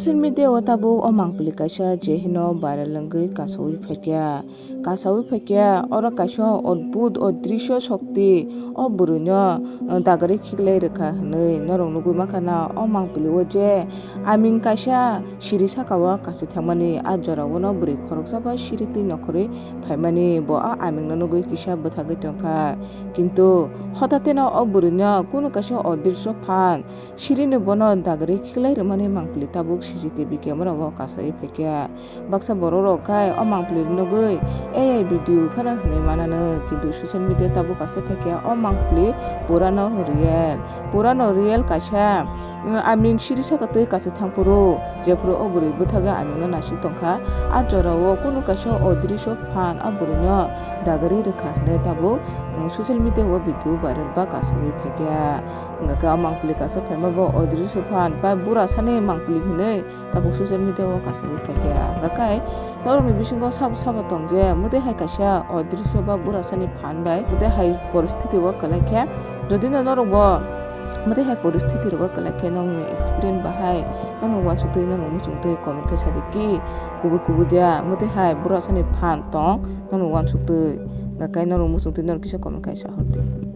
social media o tabu o mangpili kaisa jehino viral langui kasawi phekya oro kaisa odbud odrisho shokti o bwrwi no dagari khiklai rwkha hinui norok nugui mankha na o mangpili o je aming kaisa siri saka o kasi thangmani a jora o no bwrwi khoroksa ba siri twi nokhorwi phaimani bo a aming no nugui kisa bwthagui tongkha kintu hotate no o bwrwi no kuno kaisa odrisho phan siri ni bono dagari khiklai rwmani mangpili tabuk CCTV camera o kasai phekya baksa borok rok khai o mangpili nugui AI video phano hinui manano kintu social media tabuk kasai phekya o mangpili purano real kaisa aming siri saka twi kasai thangpuru jefuru o bwrwi bwthaga aming no nasik tongkha a jora o kuno kaisa odrisho phan a bwrwi no dagari rwkha hinui tabuk social media o video viral ba kasai phekya hingka khe o mangpili kasai phaima bo odrisho phan ba burasani mangpili hinui tabuk social media o kasai phekya hingka khai norokni bisingo sabo tongje mudai hai kaisa odrisho ba burasani phan bai mudai hai poristiti o kwlai khe jodi no norok bo mudai hai poristiti rogo kwlai khe norokni experience bahai norok uansukhtui norok muchungtui comment khe sadi ki kubur dia mudai hai burasani phan tong norok uansukhtui hingka kai norok muchungtui norok kisa comment kai sa horde.